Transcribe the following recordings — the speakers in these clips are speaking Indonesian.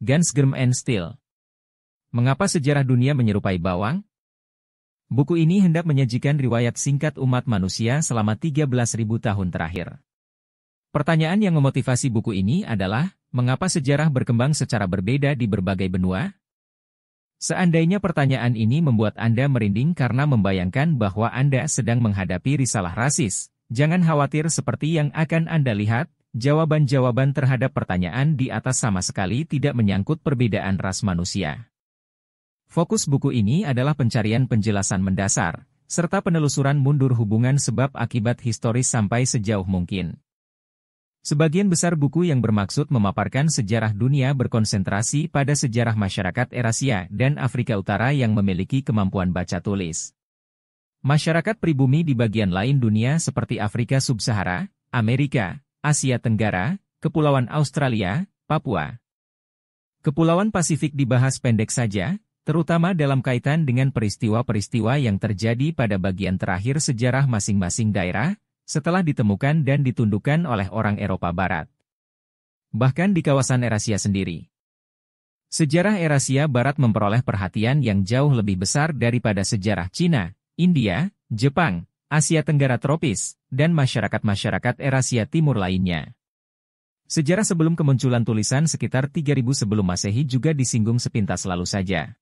Ganz Germ and Still. Mengapa sejarah dunia menyerupai bawang? Buku ini hendak menyajikan riwayat singkat umat manusia selama 13.000 tahun terakhir. Pertanyaan yang memotivasi buku ini adalah, mengapa sejarah berkembang secara berbeda di berbagai benua? Seandainya pertanyaan ini membuat Anda merinding karena membayangkan bahwa Anda sedang menghadapi risalah rasis, jangan khawatir seperti yang akan Anda lihat, jawaban-jawaban terhadap pertanyaan di atas sama sekali tidak menyangkut perbedaan ras manusia. Fokus buku ini adalah pencarian penjelasan mendasar, serta penelusuran mundur hubungan sebab akibat historis sampai sejauh mungkin. Sebagian besar buku yang bermaksud memaparkan sejarah dunia berkonsentrasi pada sejarah masyarakat Eurasia dan Afrika Utara yang memiliki kemampuan baca tulis. Masyarakat pribumi di bagian lain dunia seperti Afrika Sub-Sahara, Amerika, Asia Tenggara, Kepulauan Australia, Papua. Kepulauan Pasifik dibahas pendek saja, terutama dalam kaitan dengan peristiwa-peristiwa yang terjadi pada bagian terakhir sejarah masing-masing daerah, setelah ditemukan dan ditundukkan oleh orang Eropa Barat. Bahkan di kawasan Eurasia sendiri. Sejarah Eurasia Barat memperoleh perhatian yang jauh lebih besar daripada sejarah Cina, India, Jepang, Asia Tenggara tropis, dan masyarakat-masyarakat Eurasia Timur lainnya. Sejarah sebelum kemunculan tulisan sekitar 3000 sebelum Masehi juga disinggung sepintas lalu saja.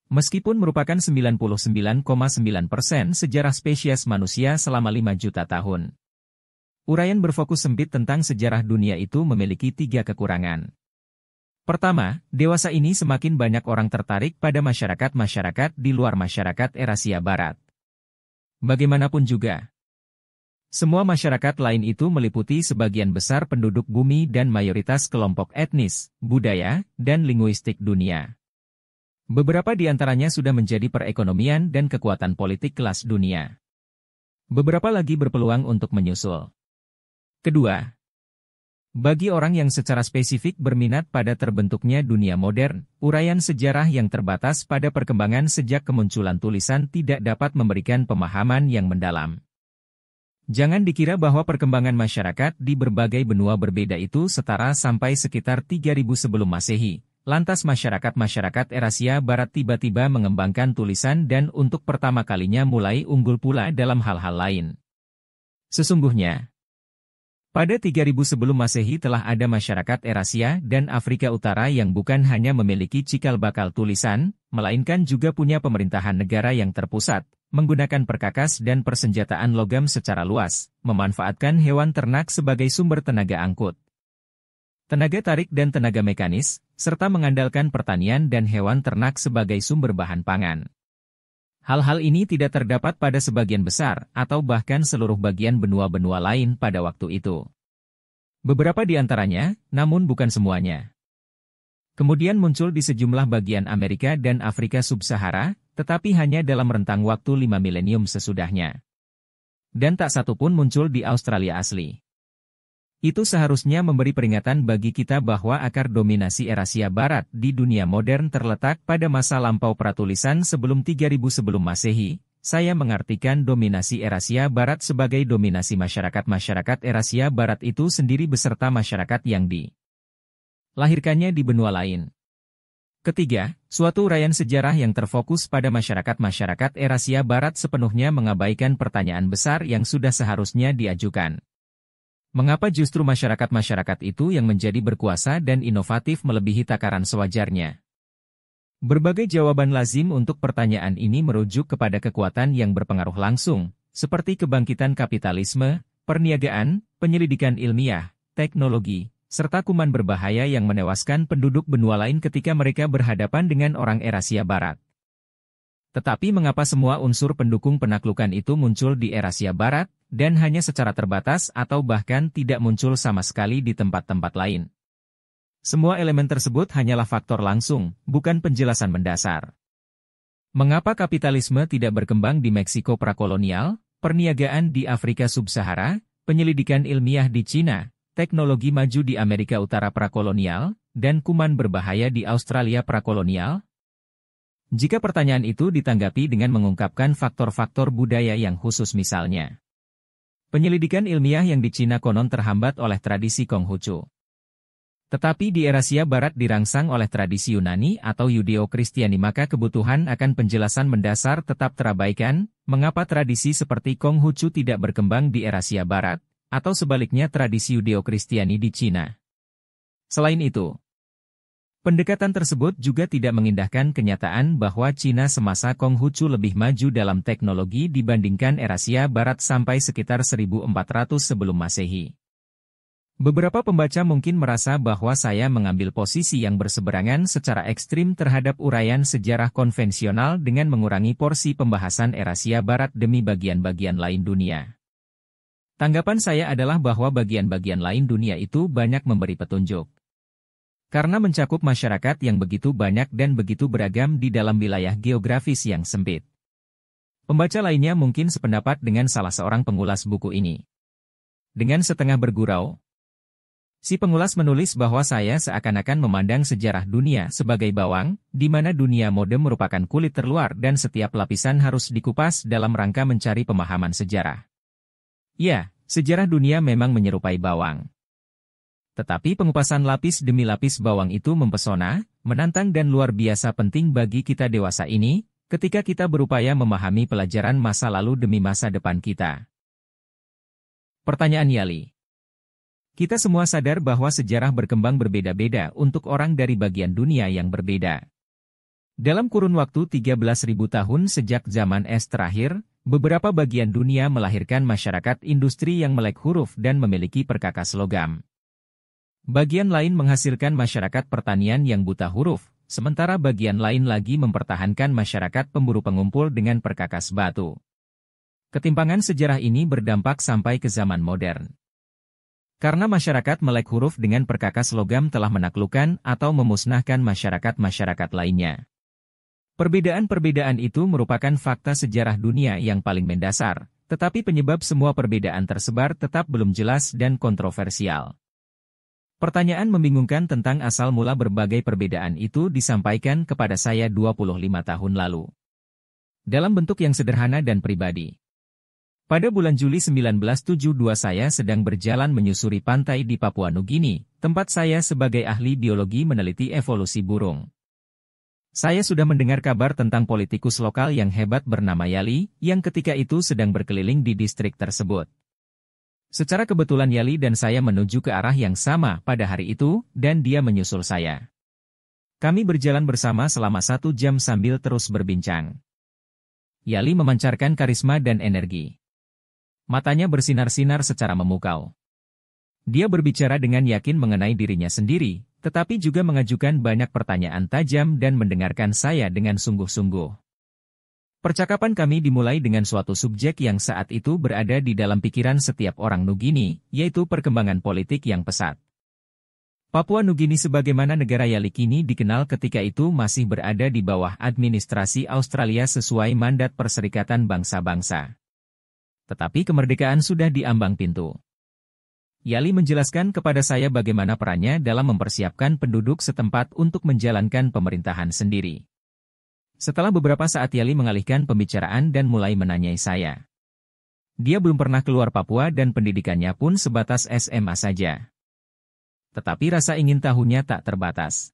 Meskipun merupakan 99,9% sejarah spesies manusia selama 5 juta tahun. Uraian berfokus sempit tentang sejarah dunia itu memiliki 3 kekurangan. Pertama, dewasa ini semakin banyak orang tertarik pada masyarakat-masyarakat di luar masyarakat Eurasia Barat. Bagaimanapun juga, semua masyarakat lain itu meliputi sebagian besar penduduk bumi dan mayoritas kelompok etnis, budaya, dan linguistik dunia. Beberapa di antaranya sudah menjadi perekonomian dan kekuatan politik kelas dunia. Beberapa lagi berpeluang untuk menyusul. Kedua, bagi orang yang secara spesifik berminat pada terbentuknya dunia modern, uraian sejarah yang terbatas pada perkembangan sejak kemunculan tulisan tidak dapat memberikan pemahaman yang mendalam. Jangan dikira bahwa perkembangan masyarakat di berbagai benua berbeda itu setara sampai sekitar 3000 sebelum Masehi. Lantas masyarakat-masyarakat Eurasia Barat tiba-tiba mengembangkan tulisan dan untuk pertama kalinya mulai unggul pula dalam hal-hal lain. Sesungguhnya, pada 3000 sebelum Masehi telah ada masyarakat Eurasia dan Afrika Utara yang bukan hanya memiliki cikal bakal tulisan, melainkan juga punya pemerintahan negara yang terpusat, menggunakan perkakas dan persenjataan logam secara luas, memanfaatkan hewan ternak sebagai sumber tenaga angkut, tenaga tarik dan tenaga mekanis, serta mengandalkan pertanian dan hewan ternak sebagai sumber bahan pangan. Hal-hal ini tidak terdapat pada sebagian besar atau bahkan seluruh bagian benua-benua lain pada waktu itu. Beberapa di antaranya, namun bukan semuanya. Kemudian muncul di sejumlah bagian Amerika dan Afrika Sub-Sahara, tetapi hanya dalam rentang waktu 5 milenium sesudahnya. Dan tak satu pun muncul di Australia asli. Itu seharusnya memberi peringatan bagi kita bahwa akar dominasi Eurasia Barat di dunia modern terletak pada masa lampau pratulisan sebelum 3000 sebelum Masehi. Saya mengartikan dominasi Eurasia Barat sebagai dominasi masyarakat-masyarakat Eurasia Barat itu sendiri beserta masyarakat yang dilahirkannya di benua lain. Ketiga, suatu uraian sejarah yang terfokus pada masyarakat-masyarakat Eurasia Barat sepenuhnya mengabaikan pertanyaan besar yang sudah seharusnya diajukan. Mengapa justru masyarakat-masyarakat itu yang menjadi berkuasa dan inovatif melebihi takaran sewajarnya? Berbagai jawaban lazim untuk pertanyaan ini merujuk kepada kekuatan yang berpengaruh langsung, seperti kebangkitan kapitalisme, perniagaan, penyelidikan ilmiah, teknologi, serta kuman berbahaya yang menewaskan penduduk benua lain ketika mereka berhadapan dengan orang Eurasia Barat. Tetapi mengapa semua unsur pendukung penaklukan itu muncul di Eurasia Barat, dan hanya secara terbatas atau bahkan tidak muncul sama sekali di tempat-tempat lain? Semua elemen tersebut hanyalah faktor langsung, bukan penjelasan mendasar. Mengapa kapitalisme tidak berkembang di Meksiko prakolonial, perniagaan di Afrika Sub-Sahara, penyelidikan ilmiah di Cina, teknologi maju di Amerika Utara prakolonial, dan kuman berbahaya di Australia prakolonial? Jika pertanyaan itu ditanggapi dengan mengungkapkan faktor-faktor budaya yang khusus misalnya, penyelidikan ilmiah yang di Cina konon terhambat oleh tradisi Konghucu. Tetapi di Eurasia Barat dirangsang oleh tradisi Yunani atau Yudeo-Kristiani, maka kebutuhan akan penjelasan mendasar tetap terabaikan, mengapa tradisi seperti Konghucu tidak berkembang di Eurasia Barat, atau sebaliknya tradisi Yudeo-Kristiani di Cina. Selain itu, pendekatan tersebut juga tidak mengindahkan kenyataan bahwa Cina semasa Konghucu lebih maju dalam teknologi dibandingkan Eurasia Barat sampai sekitar 1400 sebelum Masehi. Beberapa pembaca mungkin merasa bahwa saya mengambil posisi yang berseberangan secara ekstrim terhadap uraian sejarah konvensional dengan mengurangi porsi pembahasan Eurasia Barat demi bagian-bagian lain dunia. Tanggapan saya adalah bahwa bagian-bagian lain dunia itu banyak memberi petunjuk. Karena mencakup masyarakat yang begitu banyak dan begitu beragam di dalam wilayah geografis yang sempit. Pembaca lainnya mungkin sependapat dengan salah seorang pengulas buku ini. Dengan setengah bergurau, si pengulas menulis bahwa saya seakan-akan memandang sejarah dunia sebagai bawang, di mana dunia modern merupakan kulit terluar dan setiap lapisan harus dikupas dalam rangka mencari pemahaman sejarah. Ya, sejarah dunia memang menyerupai bawang. Tetapi pengupasan lapis demi lapis bawang itu mempesona, menantang dan luar biasa penting bagi kita dewasa ini, ketika kita berupaya memahami pelajaran masa lalu demi masa depan kita. Pertanyaan Yali. Kita semua sadar bahwa sejarah berkembang berbeda-beda untuk orang dari bagian dunia yang berbeda. Dalam kurun waktu 13.000 tahun sejak zaman es terakhir, beberapa bagian dunia melahirkan masyarakat industri yang melek huruf dan memiliki perkakas logam. Bagian lain menghasilkan masyarakat pertanian yang buta huruf, sementara bagian lain lagi mempertahankan masyarakat pemburu pengumpul dengan perkakas batu. Ketimpangan sejarah ini berdampak sampai ke zaman modern. Karena masyarakat melek huruf dengan perkakas logam telah menaklukkan atau memusnahkan masyarakat-masyarakat lainnya. Perbedaan-perbedaan itu merupakan fakta sejarah dunia yang paling mendasar, tetapi penyebab semua perbedaan tersebar tetap belum jelas dan kontroversial. Pertanyaan membingungkan tentang asal mula berbagai perbedaan itu disampaikan kepada saya 25 tahun lalu. Dalam bentuk yang sederhana dan pribadi. Pada bulan Juli 1972 saya sedang berjalan menyusuri pantai di Papua Nugini, tempat saya sebagai ahli biologi meneliti evolusi burung. Saya sudah mendengar kabar tentang politikus lokal yang hebat bernama Yali, yang ketika itu sedang berkeliling di distrik tersebut. Secara kebetulan Yali dan saya menuju ke arah yang sama pada hari itu, dan dia menyusul saya. Kami berjalan bersama selama 1 jam sambil terus berbincang. Yali memancarkan karisma dan energi. Matanya bersinar-sinar secara memukau. Dia berbicara dengan yakin mengenai dirinya sendiri, tetapi juga mengajukan banyak pertanyaan tajam dan mendengarkan saya dengan sungguh-sungguh. Percakapan kami dimulai dengan suatu subjek yang saat itu berada di dalam pikiran setiap orang Nugini, yaitu perkembangan politik yang pesat. Papua Nugini sebagaimana negara Yali kini dikenal ketika itu masih berada di bawah administrasi Australia sesuai mandat Perserikatan Bangsa-Bangsa. Tetapi kemerdekaan sudah diambang pintu. Yali menjelaskan kepada saya bagaimana perannya dalam mempersiapkan penduduk setempat untuk menjalankan pemerintahan sendiri. Setelah beberapa saat Yali mengalihkan pembicaraan dan mulai menanyai saya. Dia belum pernah keluar Papua dan pendidikannya pun sebatas SMA saja. Tetapi rasa ingin tahunya tak terbatas.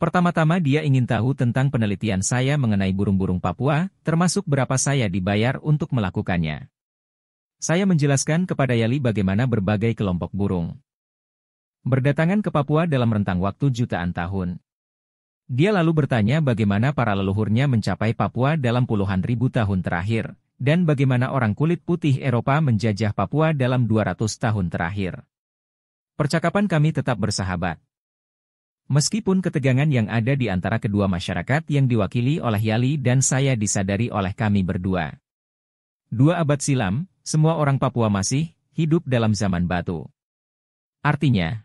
Pertama-tama dia ingin tahu tentang penelitian saya mengenai burung-burung Papua, termasuk berapa saya dibayar untuk melakukannya. Saya menjelaskan kepada Yali bagaimana berbagai kelompok burung berdatangan ke Papua dalam rentang waktu jutaan tahun. Dia lalu bertanya bagaimana para leluhurnya mencapai Papua dalam puluhan ribu tahun terakhir, dan bagaimana orang kulit putih Eropa menjajah Papua dalam 200 tahun terakhir. Percakapan kami tetap bersahabat. Meskipun ketegangan yang ada di antara kedua masyarakat yang diwakili oleh Yali dan saya disadari oleh kami berdua. 2 abad silam, semua orang Papua masih hidup dalam zaman batu. Artinya,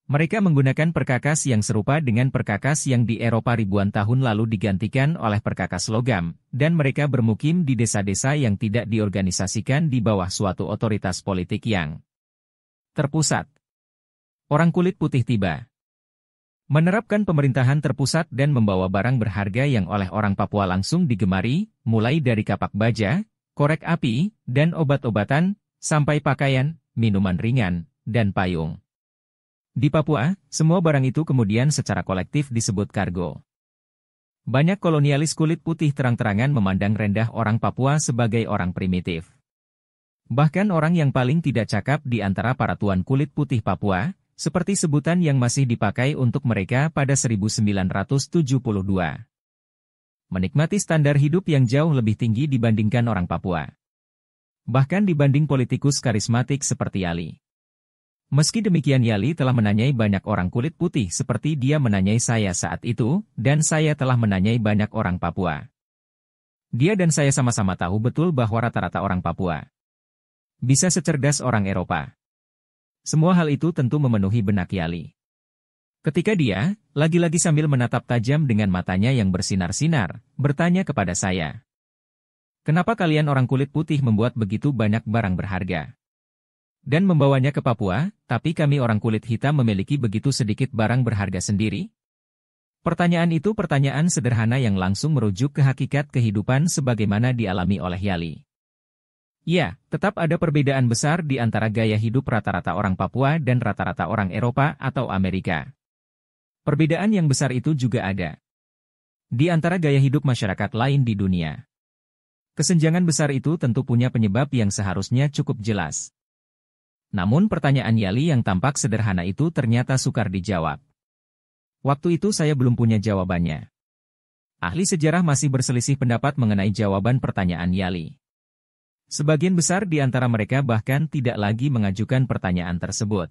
mereka menggunakan perkakas yang serupa dengan perkakas yang di Eropa ribuan tahun lalu digantikan oleh perkakas logam, dan mereka bermukim di desa-desa yang tidak diorganisasikan di bawah suatu otoritas politik yang terpusat. Orang kulit putih tiba. Menerapkan pemerintahan terpusat dan membawa barang berharga yang oleh orang Papua langsung digemari, mulai dari kapak baja, korek api, dan obat-obatan, sampai pakaian, minuman ringan, dan payung. Di Papua, semua barang itu kemudian secara kolektif disebut kargo. Banyak kolonialis kulit putih terang-terangan memandang rendah orang Papua sebagai orang primitif. Bahkan orang yang paling tidak cakap di antara para tuan kulit putih Papua, seperti sebutan yang masih dipakai untuk mereka pada 1972. Menikmati standar hidup yang jauh lebih tinggi dibandingkan orang Papua. Bahkan dibanding politikus karismatik seperti Yali. Meski demikian Yali telah menanyai banyak orang kulit putih seperti dia menanyai saya saat itu, dan saya telah menanyai banyak orang Papua. Dia dan saya sama-sama tahu betul bahwa rata-rata orang Papua bisa secerdas orang Eropa. Semua hal itu tentu memenuhi benak Yali. Ketika dia, lagi-lagi sambil menatap tajam dengan matanya yang bersinar-sinar, bertanya kepada saya, "Kenapa kalian orang kulit putih membuat begitu banyak barang berharga? Dan membawanya ke Papua, tapi kami orang kulit hitam memiliki begitu sedikit barang berharga sendiri?" Pertanyaan itu pertanyaan sederhana yang langsung merujuk ke hakikat kehidupan sebagaimana dialami oleh Yali. Ya, tetap ada perbedaan besar di antara gaya hidup rata-rata orang Papua dan rata-rata orang Eropa atau Amerika. Perbedaan yang besar itu juga ada di antara gaya hidup masyarakat lain di dunia. Kesenjangan besar itu tentu punya penyebab yang seharusnya cukup jelas. Namun pertanyaan Yali yang tampak sederhana itu ternyata sukar dijawab. Waktu itu saya belum punya jawabannya. Ahli sejarah masih berselisih pendapat mengenai jawaban pertanyaan Yali. Sebagian besar di antara mereka bahkan tidak lagi mengajukan pertanyaan tersebut.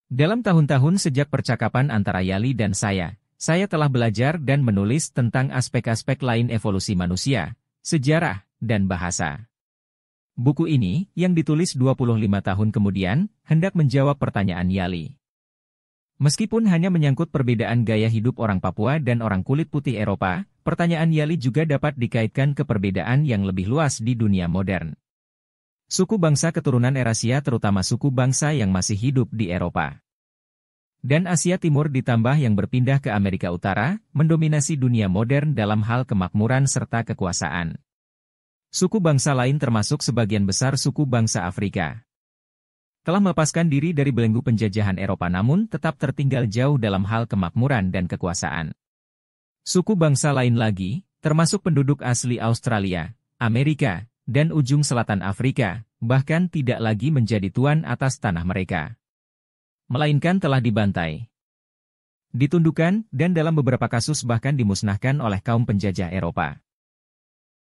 Dalam tahun-tahun sejak percakapan antara Yali dan saya telah belajar dan menulis tentang aspek-aspek lain evolusi manusia, sejarah, dan bahasa. Buku ini, yang ditulis 25 tahun kemudian, hendak menjawab pertanyaan Yali. Meskipun hanya menyangkut perbedaan gaya hidup orang Papua dan orang kulit putih Eropa, pertanyaan Yali juga dapat dikaitkan ke perbedaan yang lebih luas di dunia modern. Suku bangsa keturunan Eurasia terutama suku bangsa yang masih hidup di Eropa dan Asia Timur ditambah yang berpindah ke Amerika Utara, mendominasi dunia modern dalam hal kemakmuran serta kekuasaan. Suku bangsa lain termasuk sebagian besar suku bangsa Afrika telah melepaskan diri dari belenggu penjajahan Eropa namun tetap tertinggal jauh dalam hal kemakmuran dan kekuasaan. Suku bangsa lain lagi, termasuk penduduk asli Australia, Amerika, dan ujung selatan Afrika, bahkan tidak lagi menjadi tuan atas tanah mereka. Melainkan telah dibantai, ditundukkan, dan dalam beberapa kasus bahkan dimusnahkan oleh kaum penjajah Eropa.